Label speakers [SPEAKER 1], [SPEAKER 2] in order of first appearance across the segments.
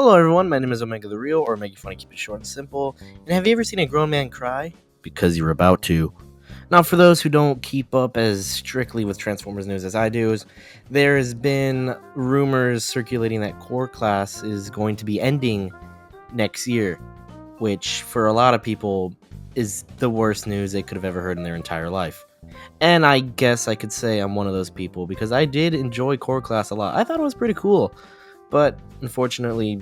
[SPEAKER 1] Hello everyone, my name is Omega the Real, or Omega if you want to keep it short and simple. And have you ever seen a grown man cry? Because you're about to. Now, for those who don't keep up as strictly with Transformers news as I do, there has been rumors circulating that core class is going to be ending next year, which for a lot of people is the worst news they could have ever heard in their entire life. And I guess I could say I'm one of those people because I did enjoy core class a lot. I thought it was pretty cool. But unfortunately,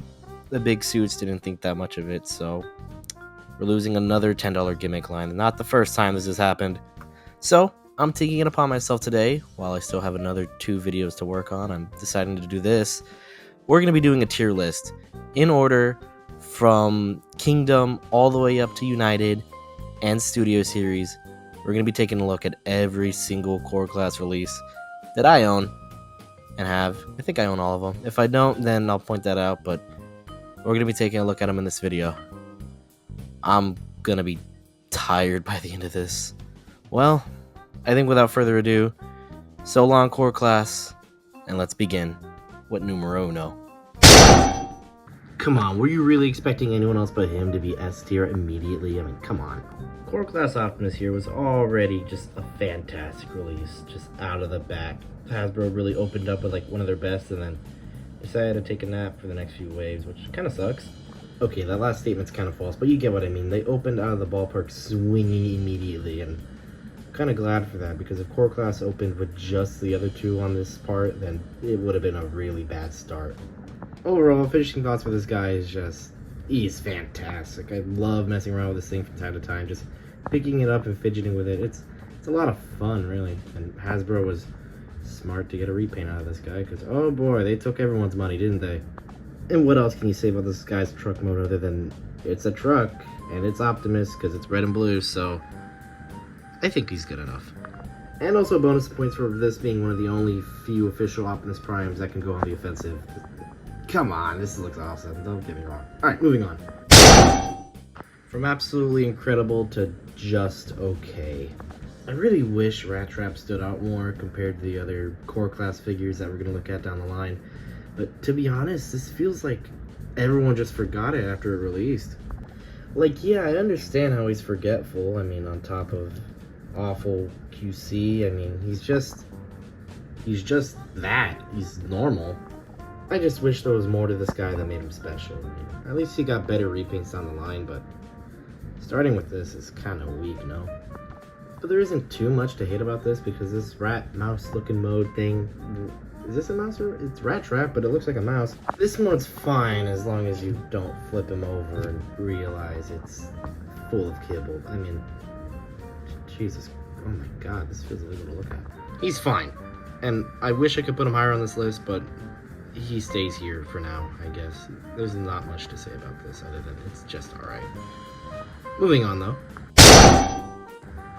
[SPEAKER 1] the big suits didn't think that much of it, so we're losing another $10 gimmick line. Not the first time this has happened. So I'm taking it upon myself today, while I still have another 2 videos to work on. I'm deciding to do this. We're going to be doing a tier list in order from Kingdom all the way up to United and Studio Series. We're going to be taking a look at every single core class release that I own. And have. I think I own all of them. If I don't, then I'll point that out, but we're going to be taking a look at them in this video. I'm going to be tired by the end of this. Well, I think without further ado, so long core class, and let's begin. What numero uno? Come on, were you really expecting anyone else but him to be S tier immediately? I mean, come on. Core Class Optimus here was already just a fantastic release, just out of the back. Hasbro really opened up with like one of their best and then decided to take a nap for the next few waves, which kind of sucks. Okay, that last statement's kind of false, but you get what I mean. They opened out of the ballpark swinging immediately, and I'm kind of glad for that, because if Core Class opened with just the other 2 on this part, then it would have been a really bad start. Overall, finishing thoughts for this guy is just, he's fantastic. I love messing around with this thing from time to time, just picking it up and fidgeting with it. It's a lot of fun, really, and Hasbro was smart to get a repaint out of this guy, because oh boy, they took everyone's money, didn't they? And what else can you say about this guy's truck mode other than it's a truck and it's Optimus because it's red and blue, so I think he's good enough. And also bonus points for this being one of the only few official Optimus Primes that can go on the offensive. Come on, this looks awesome, don't get me wrong. Alright, moving on. From absolutely incredible to just okay. I really wish Rat Trap stood out more compared to the other core class figures that we're going to look at down the line. But to be honest, this feels like everyone just forgot it after it released. Like, yeah, I understand how he's forgetful. I mean, on top of awful QC, I mean, he's just that. He's normal. I just wish there was more to this guy that made him special. I mean, at least he got better repaints down the line, but starting with this is kind of weak, no? But there isn't too much to hate about this, because this rat mouse looking mode thing, is this a mouse or it's Rat Trap, but it looks like a mouse. This mode's fine as long as you don't flip him over and realize it's full of kibble. I mean, Jesus, oh my god, this feels illegal to look at. He's fine, and I wish I could put him higher on this list, but he stays here for now, I guess. There's not much to say about this other than it's just alright. Moving on though.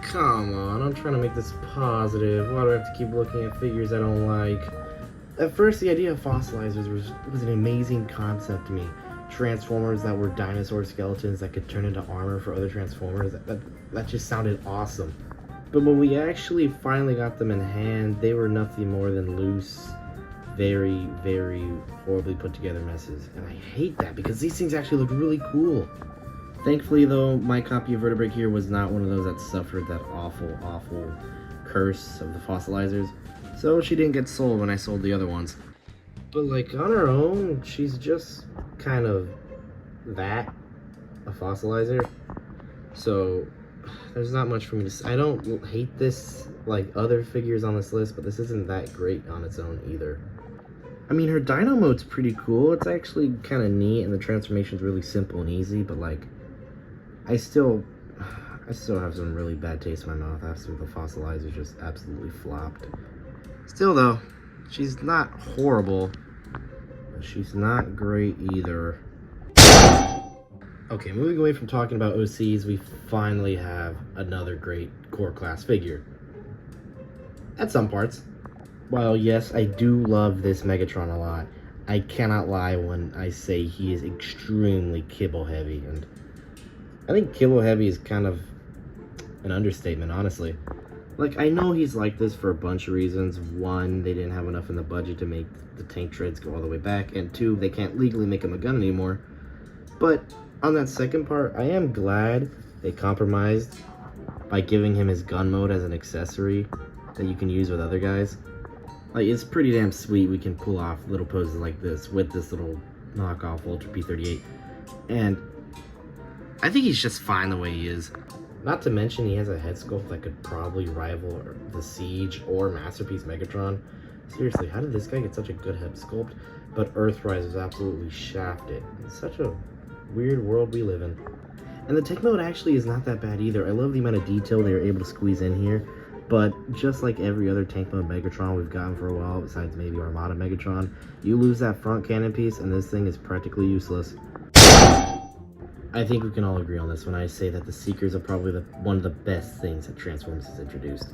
[SPEAKER 1] Come on, I'm trying to make this positive. Why do I have to keep looking at figures I don't like? At first, the idea of Fossilizers was an amazing concept to me. Transformers that were dinosaur skeletons that could turn into armor for other Transformers. That just sounded awesome. But when we actually finally got them in hand, they were nothing more than loose, very, very horribly put together messes. And I hate that, because these things actually look really cool. Thankfully, though, my copy of Vertebrate here was not one of those that suffered that awful, awful curse of the Fossilizers, so she didn't get sold when I sold the other ones. But, like, on her own, she's just kind of that, a Fossilizer. So, there's not much for me to say. I don't hate this like other figures on this list, but this isn't that great on its own either. I mean, her Dino mode's pretty cool. It's actually kind of neat, and the transformation's really simple and easy, but, like, I still have some really bad taste in my mouth after the Fossilizers just absolutely flopped. Still though, she's not horrible, but she's not great either. Okay, moving away from talking about OCs, we finally have another great core class figure. At some parts. While yes, I do love this Megatron a lot, I cannot lie when I say he is extremely kibble heavy, and I think kibble heavy is kind of an understatement, honestly. Like, I know he's like this for a bunch of reasons. One, they didn't have enough in the budget to make the tank treads go all the way back. And two, they can't legally make him a gun anymore. But on that second part, I am glad they compromised by giving him his gun mode as an accessory that you can use with other guys. Like, it's pretty damn sweet we can pull off little poses like this with this little knockoff Ultra P38. And I think he's just fine the way he is. Not to mention he has a head sculpt that could probably rival the Siege or Masterpiece Megatron. Seriously, how did this guy get such a good head sculpt? But Earthrise was absolutely shafted. It's such a weird world we live in. And the tech mode actually is not that bad either. I love the amount of detail they were able to squeeze in here. But just like every other tank mode Megatron we've gotten for a while, besides maybe Armada Megatron, you lose that front cannon piece and this thing is practically useless. I think we can all agree on this when I say that the Seekers are probably one of the best things that Transformers has introduced.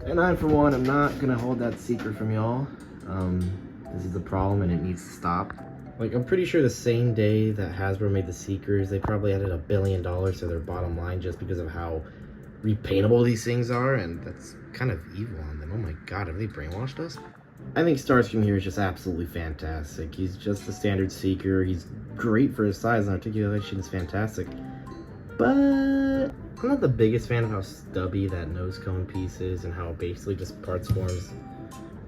[SPEAKER 1] And I, for one, am not going to hold that secret from y'all. This is a problem and it needs to stop. Like, I'm pretty sure the same day that Hasbro made the Seekers, they probably added $1 billion to their bottom line just because of how repaintable these things are, and that's kind of evil on them. Oh my god, have they brainwashed us? I think Starscream here is just absolutely fantastic. He's just a standard Seeker. He's great for his size, and articulation is fantastic. But I'm not the biggest fan of how stubby that nose cone piece is and how it basically just parts forms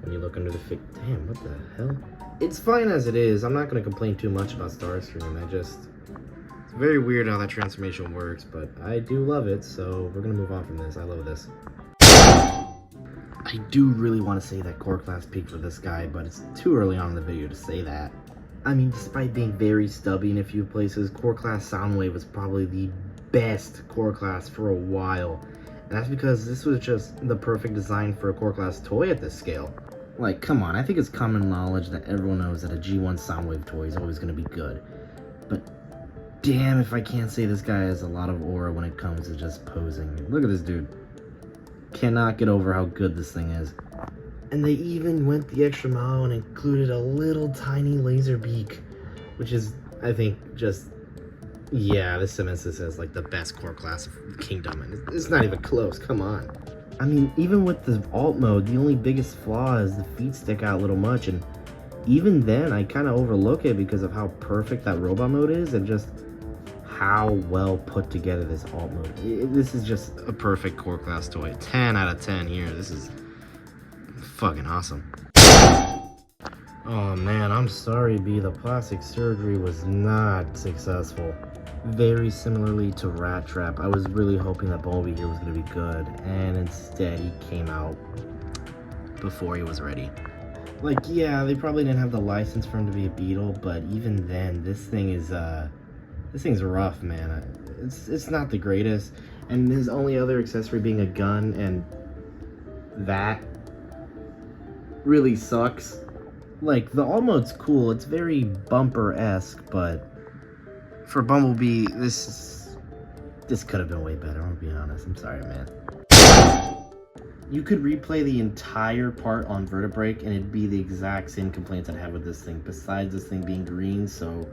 [SPEAKER 1] when you look under the fit. Damn, what the hell? It's fine as it is. I'm not going to complain too much about Starscream. It's very weird how that transformation works, but I do love it, so we're going to move on from this. I love this. I do really want to say that core class peaked for this guy, but it's too early on in the video to say that. I mean, despite being very stubby in a few places, core class Soundwave was probably the best core class for a while. And that's because this was just the perfect design for a core class toy at this scale. Like, come on, I think it's common knowledge that everyone knows that a G1 Soundwave toy is always going to be good. But damn if I can't say this guy has a lot of aura when it comes to just posing. Look at this dude. Cannot get over how good this thing is. And they even went the extra mile and included a little tiny laser beak, which is, I think, just, yeah, this cements this as like the best core class of Kingdom, and it's not even close. Come on. I mean, even with the alt mode, the only biggest flaw is the feet stick out a little much, and even then I kind of overlook it because of how perfect that robot mode is and just how well put together this alt mode. This is just a perfect core class toy. 10 out of 10 here. This is fucking awesome. Oh man, I'm sorry B, the plastic surgery was not successful. Very similarly to Rat Trap, I was really hoping that Bumblebee here was going to be good, and instead he came out before he was ready. Like, yeah, they probably didn't have the license for him to be a Beetle, but even then, this thing's rough, man. It's not the greatest, and his only other accessory being a gun, and that really sucks. Like, the alt mode's cool, it's very Bumper-esque, but for Bumblebee, this could have been way better, I'm gonna be honest. I'm sorry, man. You could replay the entire part on Vertebrake and it'd be the exact same complaints I'd have with this thing, besides this thing being green, so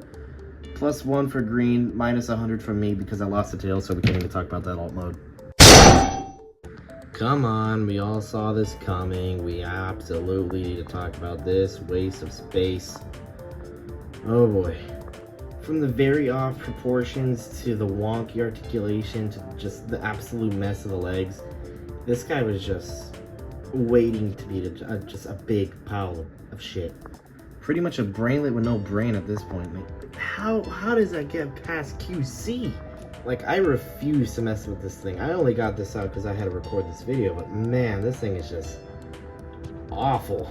[SPEAKER 1] +1 for green, -100 from me because I lost the tail, so we can't even talk about that alt mode. Come on, we all saw this coming. We absolutely need to talk about this waste of space. Oh boy. From the very off proportions to the wonky articulation to just the absolute mess of the legs, this guy was just waiting to be just a big pile of shit. Pretty much a brainlet with no brain at this point. Like, how does that get past QC? Like, I refuse to mess with this thing. I only got this out because I had to record this video, but man, this thing is just awful.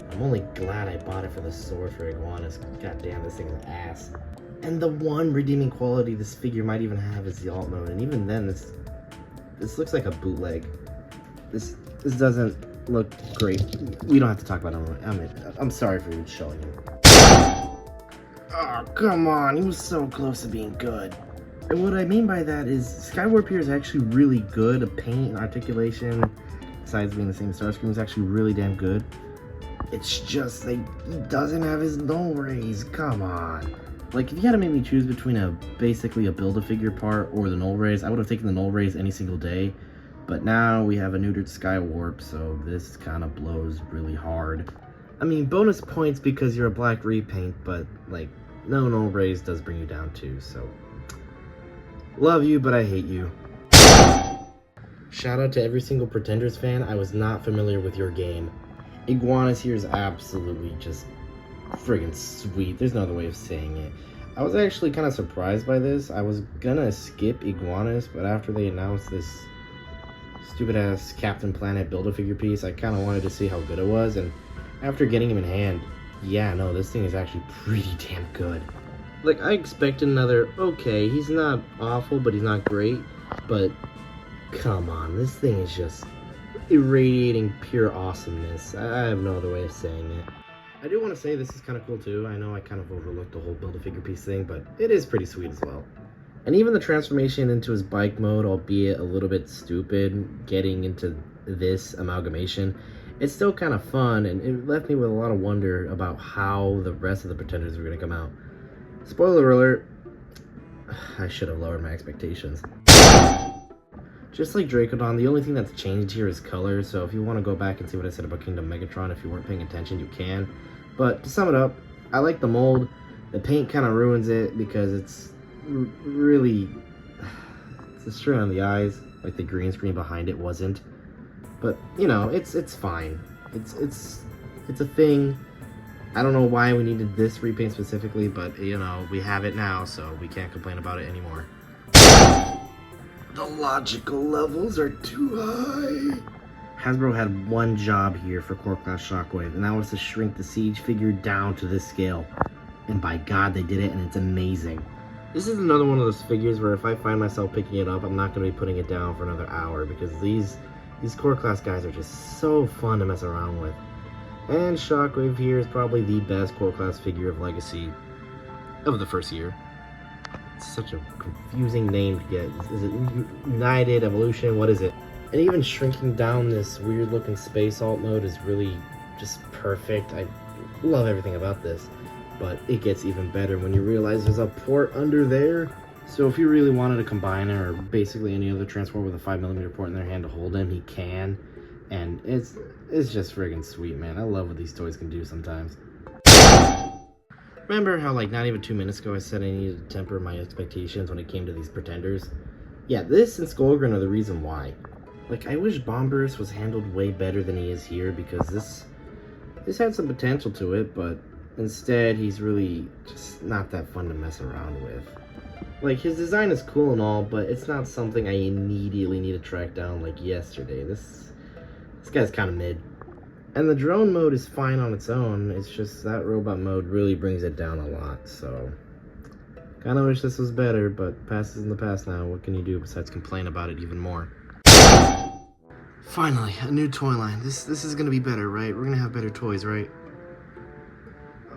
[SPEAKER 1] I'm only glad I bought it for the sword for iguanas. God damn, this thing is ass. And the one redeeming quality this figure might even have is the alt mode, and even then, this looks like a bootleg. This doesn't look great. We don't have to talk about it. I'm sorry for even showing him. Oh, come on, he was so close to being good. And what I mean by that is Skywarp here is actually really good. The paint and articulation, besides being the same Starscream, is actually really damn good. It's just like he doesn't have his null rays. Come on. Like, if you had to make me choose between basically a Build-A-Figure part or the null rays, I would have taken the null rays any single day. But now we have a neutered sky warp, so this kind of blows really hard. I mean, bonus points because you're a black repaint, but like, no raise does bring you down too, so love you, but I hate you. Shout out to every single Pretenders fan. I was not familiar with your game. Iguanas here is absolutely just friggin' sweet. There's no other way of saying it. I was actually kind of surprised by this. I was gonna skip Iguanas, but after they announced this stupid ass Captain Planet Build-A-Figure piece, I kind of wanted to see how good it was, and after getting him in hand, yeah, no, this thing is actually pretty damn good. Like, I expected another, okay, he's not awful, but he's not great, but come on, this thing is just irradiating pure awesomeness. I have no other way of saying it. I do want to say this is kind of cool too. I know I kind of overlooked the whole Build-A-Figure piece thing, but it is pretty sweet as well. And even the transformation into his bike mode, albeit a little bit stupid, getting into this amalgamation, it's still kind of fun, and it left me with a lot of wonder about how the rest of the Pretenders are going to come out. Spoiler alert, I should have lowered my expectations. Just like Dracodon, the only thing that's changed here is color, so if you want to go back and see what I said about Kingdom Megatron, if you weren't paying attention, you can. But to sum it up, I like the mold. The paint kind of ruins it because it's really... it's a strain on the eyes, like the green screen behind it wasn't. But, you know, it's fine. It's a thing. I don't know why we needed this repaint specifically, but, you know, we have it now, so we can't complain about it anymore. The logical levels are too high. Hasbro had one job here for Core Class Shockwave, and that was to shrink the Siege figure down to this scale. And by God, they did it, and it's amazing. This is another one of those figures where if I find myself picking it up, I'm not going to be putting it down for another hour, because these Core Class guys are just so fun to mess around with. And Shockwave here is probably the best Core Class figure of Legacy of the first year. Such a confusing name to get. Is it United, Evolution, what is it? And even shrinking down this weird looking space alt mode is really just perfect. I love everything about this, but it gets even better when you realize there's a port under there. So if you really wanted to combine it, or basically any other Transformer with a 5mm port in their hand to hold him, he can. And it's just friggin' sweet, man. I love what these toys can do sometimes. Remember how, like, not even 2 minutes ago I said I needed to temper my expectations when it came to these Pretenders? Yeah, this and Skullgrin are the reason why. Like, I wish Bombers was handled way better than he is here, because this had some potential to it, but instead he's really just not that fun to mess around with. Like, his design is cool and all, but it's not something I immediately need to track down like yesterday. This guy's kind of mid. And the drone mode is fine on its own, it's just that robot mode really brings it down a lot, so... Kinda wish this was better, but past is in the past now. What can you do besides complain about it even more? Finally, a new toy line. This is gonna be better, right? We're gonna have better toys, right?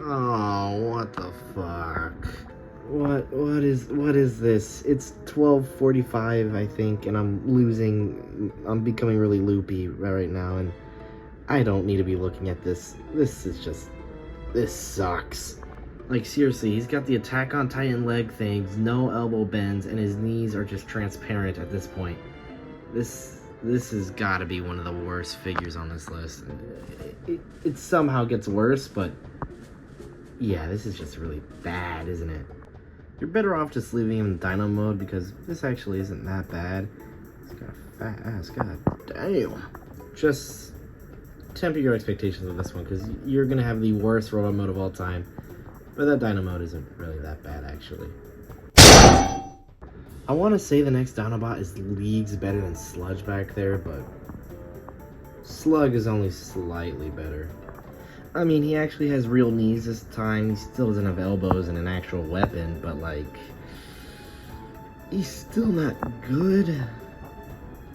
[SPEAKER 1] Oh, what the fuck? What is this? It's 12:45, I think, and I'm becoming really loopy right now, and I don't need to be looking at this. This sucks. Like, seriously, he's got the Attack on Titan leg things, no elbow bends, and his knees are just transparent at this point. This has got to be one of the worst figures on this list. It somehow gets worse, but yeah, this is just really bad, isn't it? You're better off just leaving him in Dino mode, because this actually isn't that bad. He's got a fat ass, god damn. Just temper your expectations with this one, because you're going to have the worst robot mode of all time. But that Dino mode isn't really that bad, actually. I want to say the next Dinobot is leagues better than Sludge back there, but Slug is only slightly better. I mean, he actually has real knees this time. He still doesn't have elbows and an actual weapon, but, like, he's still not good.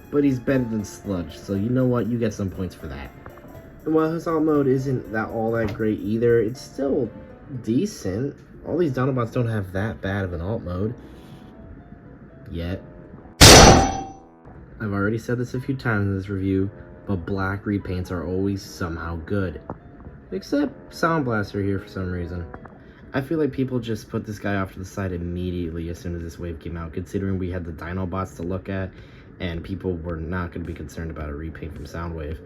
[SPEAKER 1] But he's better than Sludge, so you know what? You get some points for that. And while his alt mode isn't all that great either, it's still decent. All these Dinobots don't have that bad of an alt mode. Yet. I've already said this a few times in this review, but black repaints are always somehow good. Except Soundblaster here for some reason. I feel like people just put this guy off to the side immediately as soon as this wave came out, considering we had the Dinobots to look at, and people were not going to be concerned about a repaint from Soundwave.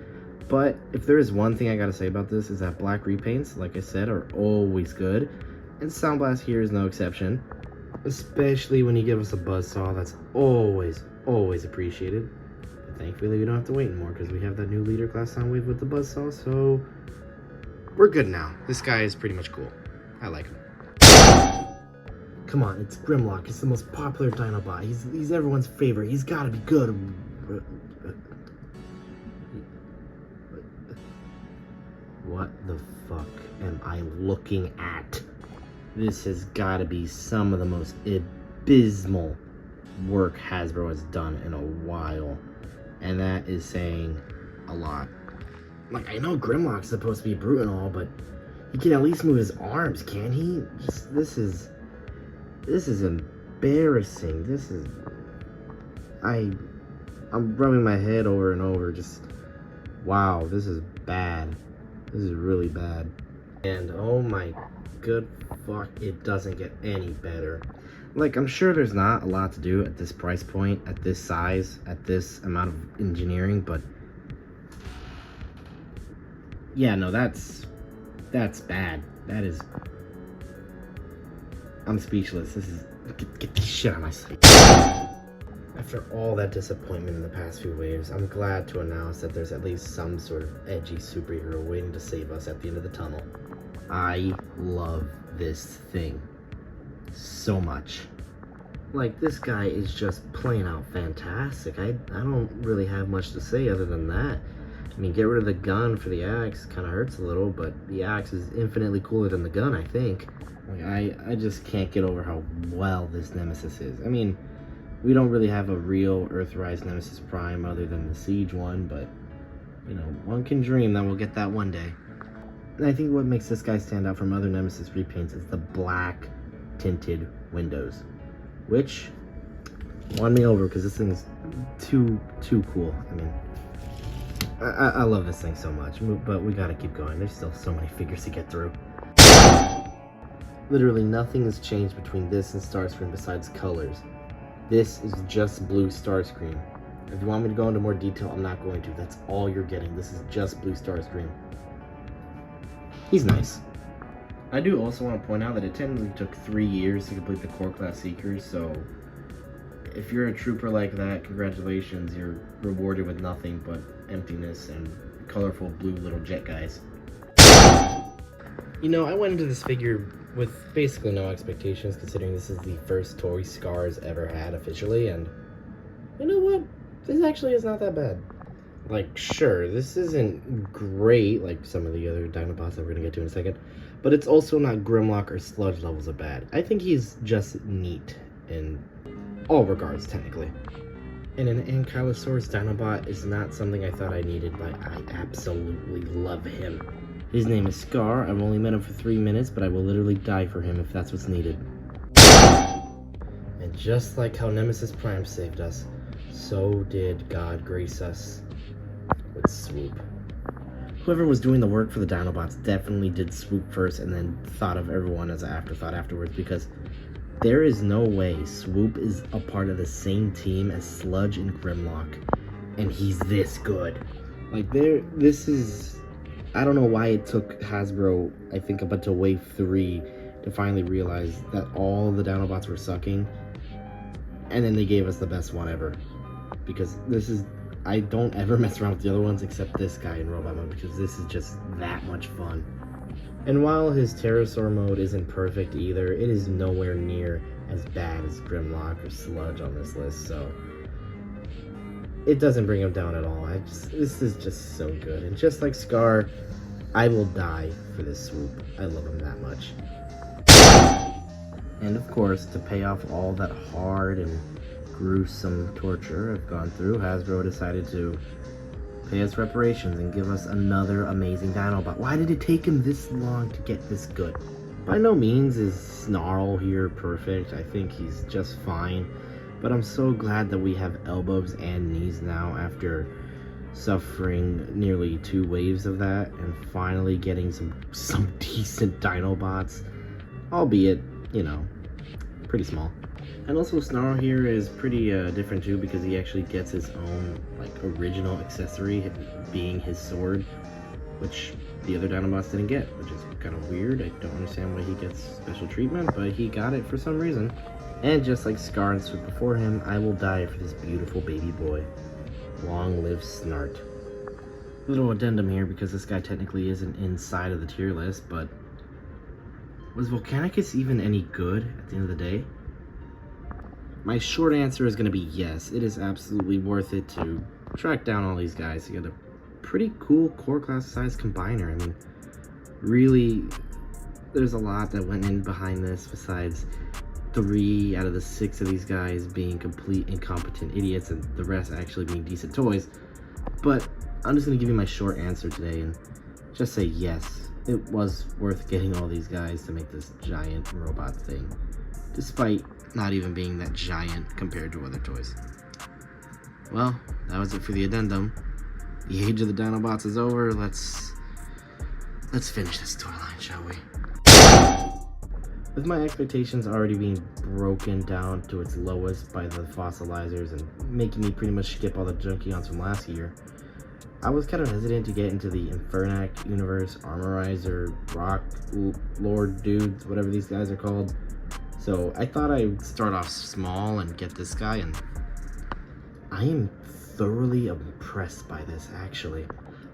[SPEAKER 1] But if there is one thing I gotta say about this, is that black repaints, like I said, are always good, and Soundblast here is no exception, especially when you give us a buzzsaw. That's always appreciated. But thankfully we don't have to wait anymore, because we have that new leader class Soundwave with the buzzsaw, so we're good now. This guy is pretty much cool. I like him. Come on, it's Grimlock. It's the most popular Dinobot. He's everyone's favorite. He's gotta be good. What the fuck am I looking at? This has got to be some of the most abysmal work Hasbro has done in a while. And that is saying a lot. Like, I know Grimlock's supposed to be brute and all, but he can at least move his arms, can't he? Just, this is embarrassing. I'm rubbing my head over and over, just, wow, this is bad. This is really bad. And oh my good fuck, it doesn't get any better. Like, I'm sure there's not a lot to do at this price point, at this size, at this amount of engineering, but yeah, no, that's bad. That is, I'm speechless. This is, get this shit on my site. After all that disappointment in the past few waves, I'm glad to announce that there's at least some sort of edgy superhero waiting to save us at the end of the tunnel. I love this thing so much. Like, this guy is just plain out fantastic. I don't really have much to say other than that. I mean, get rid of the gun for the axe, kind of hurts a little, but the axe is infinitely cooler than the gun, I think. Like, I just can't get over how well this Nemesis is. I mean, we don't really have a real Earthrise Nemesis Prime other than the Siege one, but, you know, one can dream that we'll get that one day. And I think what makes this guy stand out from other Nemesis repaints is the black tinted windows, which won me over because this thing is too cool. I mean, I love this thing so much, but we gotta keep going. There's still so many figures to get through. Literally nothing has changed between this and Starscream besides colors. This is just blue Starscream. If you want me to go into more detail, I'm not going to. That's all you're getting. This is just blue Starscream. He's nice. I do also want to point out that it technically took 3 years to complete the Core Class Seekers, so if you're a trooper like that, congratulations, you're rewarded with nothing but emptiness and colorful blue little jet guys. You know, I went into this figure with basically no expectations, considering this is the first toy Scar's ever had officially, and you know what? This actually is not that bad. Like, sure, this isn't great like some of the other Dinobots that we're gonna get to in a second, but it's also not Grimlock or Sludge levels of bad. I think he's just neat in all regards, technically. And an Ankylosaurus Dinobot is not something I thought I needed, but I absolutely love him. His name is Scar. I've only met him for 3 minutes, but I will literally die for him if that's what's needed. And just like how Nemesis Prime saved us, so did God grace us with Swoop. Whoever was doing the work for the Dinobots definitely did Swoop first and then thought of everyone as an afterthought afterwards, because there is no way Swoop is a part of the same team as Sludge and Grimlock, and he's this good. Like, this is, I don't know why it took Hasbro, I think, up until wave 3 to finally realize that all the Dinobots were sucking, and then they gave us the best one ever. Because this is, I don't ever mess around with the other ones except this guy in Robot Mode, because this is just that much fun. And while his Pterosaur mode isn't perfect either, it is nowhere near as bad as Grimlock or Sludge on this list, so it doesn't bring him down at all. This is just so good. And just like Scar, I will die for this Swoop. I love him that much. And of course, to pay off all that hard and gruesome torture I've gone through, Hasbro decided to pay us reparations and give us another amazing Dinobot. Why did it take him this long to get this good? By no means is Snarl here perfect. I think he's just fine. But I'm so glad that we have elbows and knees now after suffering nearly 2 waves of that and finally getting some decent Dinobots. Albeit, you know, pretty small. And also Snarl here is pretty different too, because he actually gets his own like original accessory, being his sword, which the other Dinobots didn't get, which is kind of weird. I don't understand why he gets special treatment, but he got it for some reason. And just like Scar and Swoop before him, I will die for this beautiful baby boy. Long live Snart. Little addendum here, because this guy technically isn't inside of the tier list, but was Volcanicus even any good at the end of the day? My short answer is going to be yes. It is absolutely worth it to track down all these guys. You got a pretty cool core class size combiner. I mean, really, there's a lot that went in behind this, besides 3 out of the 6 of these guys being complete incompetent idiots and the rest actually being decent toys. But I'm just going to give you my short answer today and just say yes, it was worth getting all these guys to make this giant robot thing, despite not even being that giant compared to other toys. Well, that was it for the addendum. The age of the Dinobots is over. Let's finish this toy line, shall we? With my expectations already being broken down to its lowest by the Fossilizers and making me pretty much skip all the Junkions from last year, I was kind of hesitant to get into the Infernac Universe, Armorizer, Rock Lord dudes, whatever these guys are called. So I thought I'd start off small and get this guy, and I am thoroughly impressed by this, actually.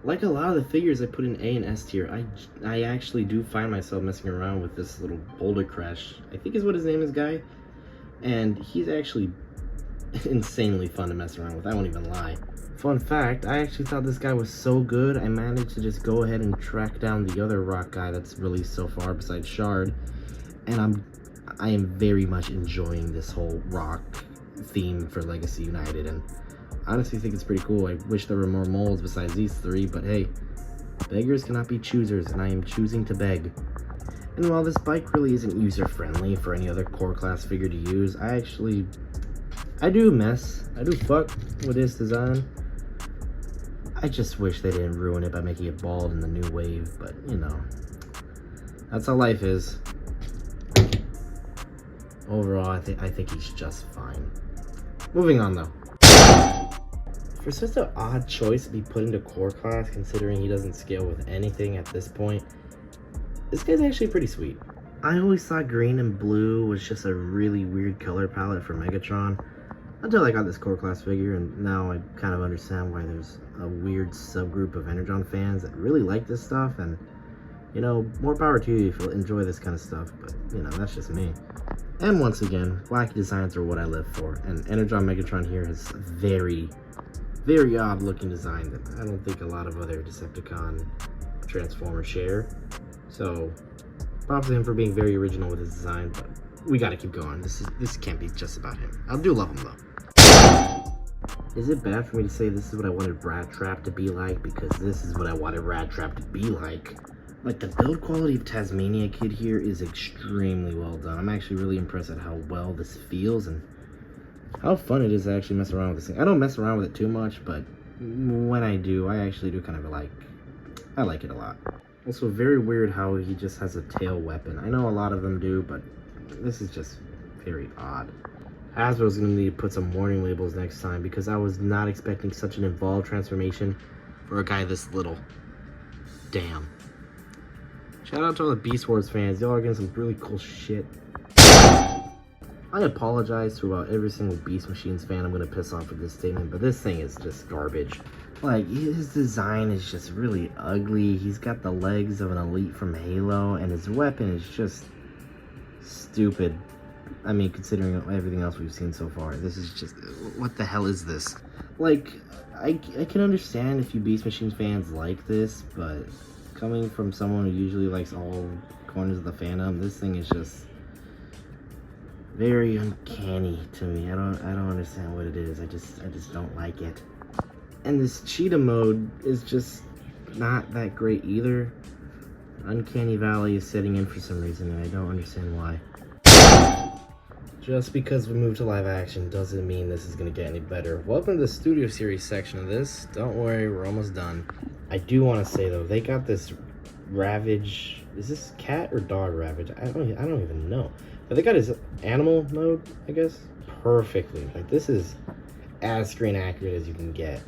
[SPEAKER 1] Like a lot of the figures I put in A and S tier, I actually do find myself messing around with this little Boulder Crash, I think is what his name is, guy. And he's actually insanely fun to mess around with, I won't even lie. Fun fact, I actually thought this guy was so good, I managed to just go ahead and track down the other rock guy that's released so far besides Shard. And I am very much enjoying this whole rock theme for Legacy United, and I honestly think it's pretty cool. I wish there were more molds besides these 3, but hey, beggars cannot be choosers, and I am choosing to beg. And while this bike really isn't user-friendly for any other core class figure to use, I do fuck with this design. I just wish they didn't ruin it by making it bald in the new wave, but you know, that's how life is. Overall, I think he's just fine. Moving on though. For such an odd choice to be put into core class, considering he doesn't scale with anything at this point, this guy's actually pretty sweet. I always thought green and blue was just a really weird color palette for Megatron, until I got this core class figure, and now I kind of understand why there's a weird subgroup of Energon fans that really like this stuff, and you know, more power to you if you enjoy this kind of stuff, but you know, that's just me. And once again, wacky designs are what I live for, and Energon Megatron here has very, very odd looking design that I don't think a lot of other Decepticon Transformers share. So, props to him for being very original with his design, but we gotta keep going. This can't be just about him. I do love him though. Is it bad for me to say this is what I wanted Rat Trap to be like? Because this is what I wanted Rat Trap to be like. Like, the build quality of Tasmania Kid here is extremely well done. I'm actually really impressed at how well this feels and how fun it is to actually mess around with this thing. I don't mess around with it too much, but when I do, I actually do kind of like it a lot. Also, very weird how he just has a tail weapon. I know a lot of them do, but this is just very odd. Hasbro's going to need to put some warning labels next time, because I was not expecting such an involved transformation for a guy this little. Damn. Shout out to all the Beast Wars fans. Y'all are getting some really cool shit. I apologize to about every single Beast Machines fan I'm going to piss off with this statement, but this thing is just garbage. Like, his design is just really ugly. He's got the legs of an elite from Halo, and his weapon is just stupid. I mean, considering everything else we've seen so far, this is just, what the hell is this? Like, I can understand if you Beast Machines fans like this, but coming from someone who usually likes all corners of the fandom, this thing is just very uncanny to me. I don't understand what it is. I just don't like it. And this cheetah mode is just not that great either. Uncanny Valley is setting in for some reason, and I don't understand why. Just because we moved to live action doesn't mean this is going to get any better. Welcome to the Studio Series section of this. Don't worry, we're almost done. I do want to say, though, they got this Ravage Is this cat or dog Ravage? I don't even know. But they got his animal mode, I guess, perfectly. Like, this is as screen accurate as you can get,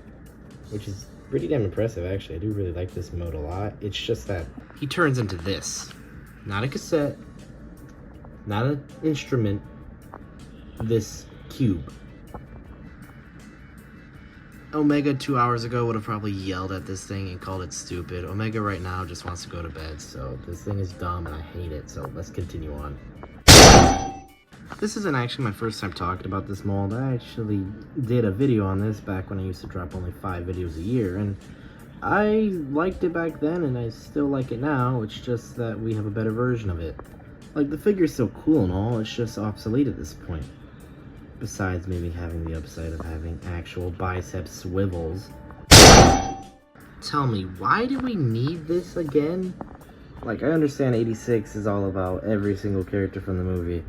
[SPEAKER 1] which is pretty damn impressive, actually. I do really like this mode a lot. It's just that he turns into this. Not a cassette, not an instrument, this cube. Omega 2 hours ago would have probably yelled at this thing and called it stupid. Omega right now just wants to go to bed, so this thing is dumb and I hate it, so let's continue on. This isn't actually my first time talking about this mold. I actually did a video on this back when I used to drop only 5 videos a year, and I liked it back then and I still like it now. It's just that we have a better version of it. Like, the figure's still cool and all, it's just obsolete at this point. Besides maybe having the upside of having actual bicep swivels. Tell me, why do we need this again? Like, I understand 86 is all about every single character from the movie,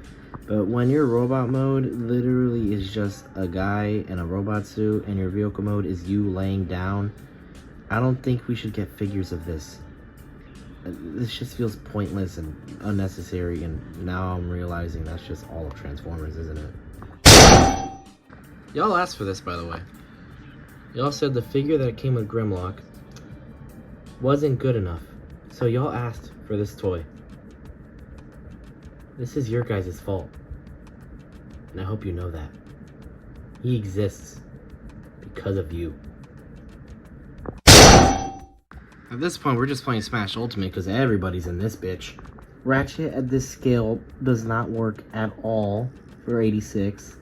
[SPEAKER 1] but when your robot mode literally is just a guy in a robot suit and your vehicle mode is you laying down, I don't think we should get figures of this. This just feels pointless and unnecessary, and now I'm realizing that's just all of Transformers, isn't it? Y'all asked for this, by the way. Y'all said the figure that came with Grimlock wasn't good enough, so y'all asked for this toy. This is your guys' fault, and I hope you know that. He exists because of you. At this point, we're just playing Smash Ultimate because everybody's in this bitch. Ratchet at this scale does not work at all for 86.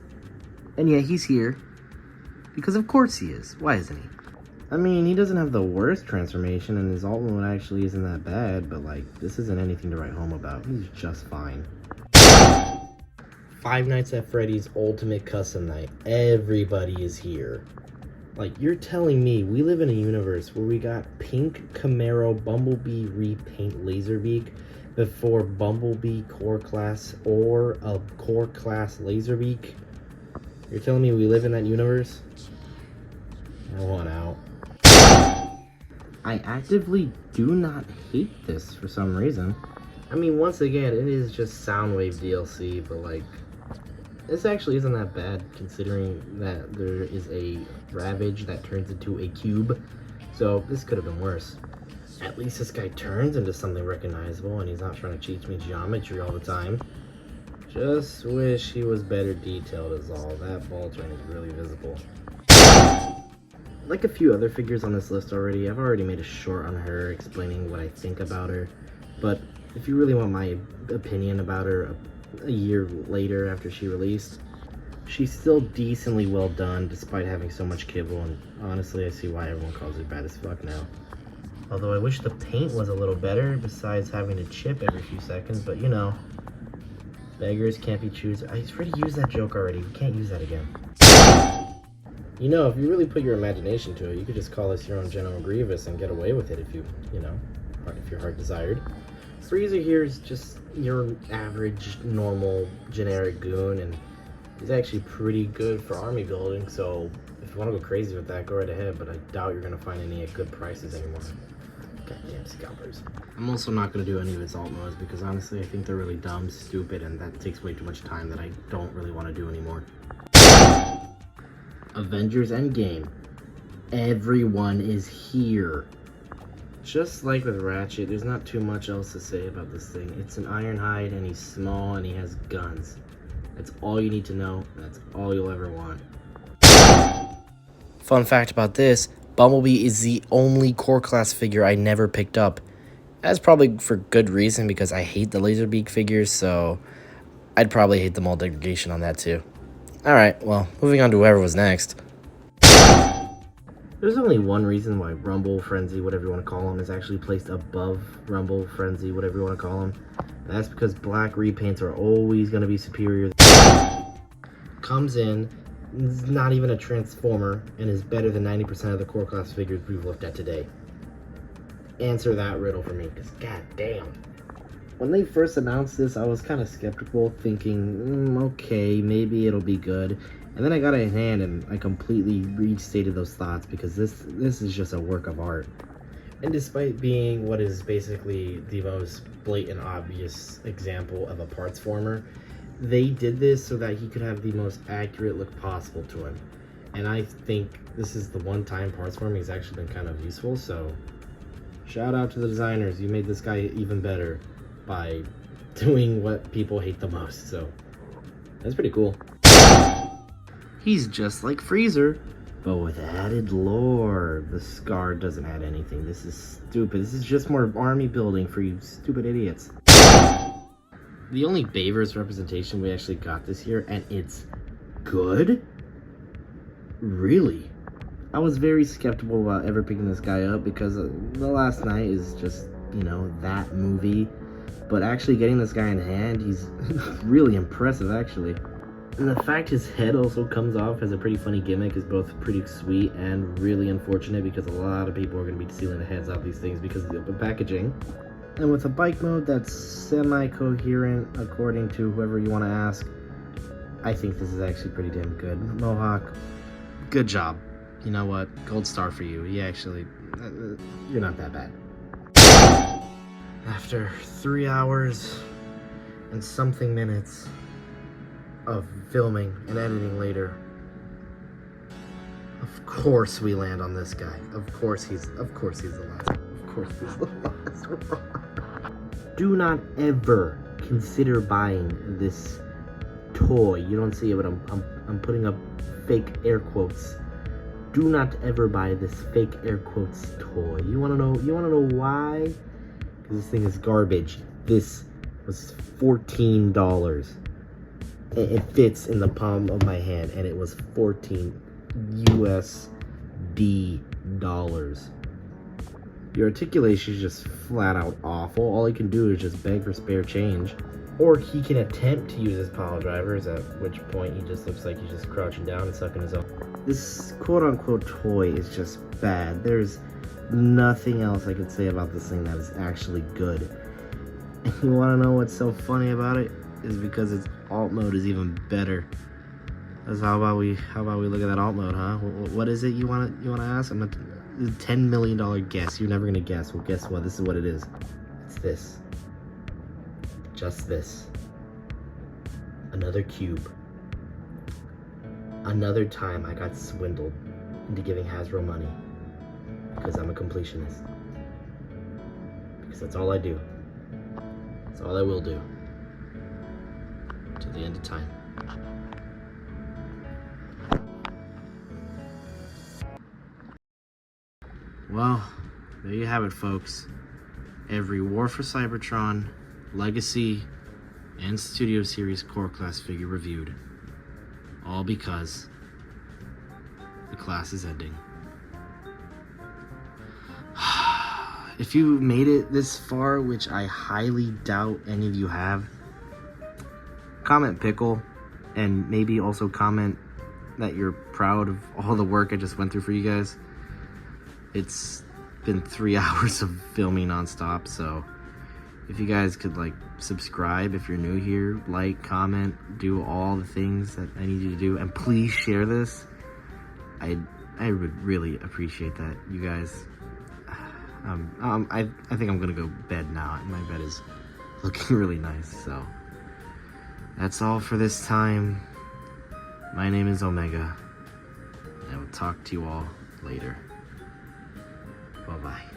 [SPEAKER 1] And yet he's here. Because of course he is. Why isn't he? I mean, he doesn't have the worst transformation, and his alt mode actually isn't that bad, but like, this isn't anything to write home about. He's just fine. Five Nights at Freddy's Ultimate Custom Night. Everybody is here. Like, you're telling me we live in a universe where we got pink Camaro Bumblebee repaint Laserbeak before Bumblebee core class or a core class Laserbeak? You're telling me we live in that universe? I want out. I actively do not hate this for some reason. I mean, once again, it is just Soundwave DLC, but like, this actually isn't that bad considering that there is a Ravage that turns into a cube. So this could have been worse. At least this guy turns into something recognizable and he's not trying to teach me geometry all the time. Just wish he was better detailed is all. That ball turn is really visible. Like a few other figures on this list already, I've already made a short on her explaining what I think about her. But if you really want my opinion about her a year later after she released, she's still decently well done despite having so much kibble, and honestly I see why everyone calls her bad as fuck now. Although I wish the paint was a little better besides having to chip every few seconds, but you know, beggars can't be choosers. I already used that joke already, we can't use that again. You know, if you really put your imagination to it, you could just call this your own General Grievous and get away with it if you know, if your heart desired. Frieza here is just your average, normal, generic goon, and he's actually pretty good for army building, so if you want to go crazy with that, go right ahead, but I doubt you're going to find any at good prices anymore. Goddamn scalpers. I'm also not going to do any of its alt modes because honestly I think they're really dumb, stupid, and that takes way too much time that I don't really want to do anymore. Avengers Endgame. Everyone is here. Just like with Ratchet, there's not too much else to say about this thing. It's an Ironhide and he's small and he has guns. That's all you need to know. That's all you'll ever want. Fun fact about this, Bumblebee is the only core class figure I never picked up. That's probably for good reason because I hate the Laserbeak figures, so I'd probably hate the mold degradation on that too. Alright, well, moving on to whoever was next. There's only one reason why Rumble, Frenzy, whatever you want to call him, is actually placed above Rumble, Frenzy, whatever you want to call him. That's because black repaints are always going to be superior. Comes in, is not even a Transformer, and is better than 90% of the core class figures we've looked at today. Answer that riddle for me, because goddamn. When they first announced this, I was kind of skeptical, thinking, okay, maybe it'll be good. And then I got it in hand and I completely restated those thoughts because this is just a work of art. And despite being what is basically the most blatant, obvious example of a parts former, they did this so that he could have the most accurate look possible to him. And I think this is the one time parts forming has actually been kind of useful, so shout out to the designers. You made this guy even better by doing what people hate the most, so that's pretty cool. He's just like Freezer, but with added lore. The scar doesn't add anything. This is stupid. This is just more army building for you stupid idiots. The only Bayverse representation we actually got this year, and it's good? Really? I was very skeptical about ever picking this guy up because The Last Night is just, you know, that movie. But actually getting this guy in hand, he's really impressive, actually. And the fact his head also comes off as a pretty funny gimmick is both pretty sweet and really unfortunate because a lot of people are going to be stealing the heads off these things because of the open packaging. And with a bike mode that's semi-coherent according to whoever you want to ask, I think this is actually pretty damn good. Mohawk, good job. You know what? Gold star for you. You actually, you're not that bad. After 3 hours and something minutes of filming and editing later, of course we land on this guy. Of course he's the last. Of course he's the last. Do not ever consider buying this toy. You don't see it, but I'm putting up fake air quotes. Do not ever buy this fake air quotes toy. You wanna know why? Because this thing is garbage. This was $14. It fits in the palm of my hand, and it was 14 USD dollars. Your articulation is just flat out awful. All he can do is just beg for spare change. Or he can attempt to use his pile drivers, at which point he just looks like he's just crouching down and sucking his own. This quote-unquote toy is just bad. There's nothing else I could say about this thing that is actually good. And you want to know what's so funny about it? Is because its alt mode is even better. That's how about we look at that alt mode, huh? What is it you want to ask? I'm a $10 million guess. You're never gonna guess. Well, guess what? This is what it is. It's this. Just this. Another cube. Another time I got swindled into giving Hasbro money because I'm a completionist. Because that's all I do. That's all I will do. Till the end of time. Well, there you have it, folks. Every War for Cybertron, Legacy, and Studio Series Core Class figure reviewed. All because the class is ending. If you made it this far, which I highly doubt any of you have, comment pickle, and maybe also comment that you're proud of all the work I just went through for you guys. It's been 3 hours of filming nonstop, so if you guys could like subscribe if you're new here, like, comment, do all the things that I need you to do, and please share this. I would really appreciate that, you guys. I think I'm gonna go bed now. My bed is looking really nice, so that's all for this time. My name is Omega. I will talk to you all later. Bye-bye.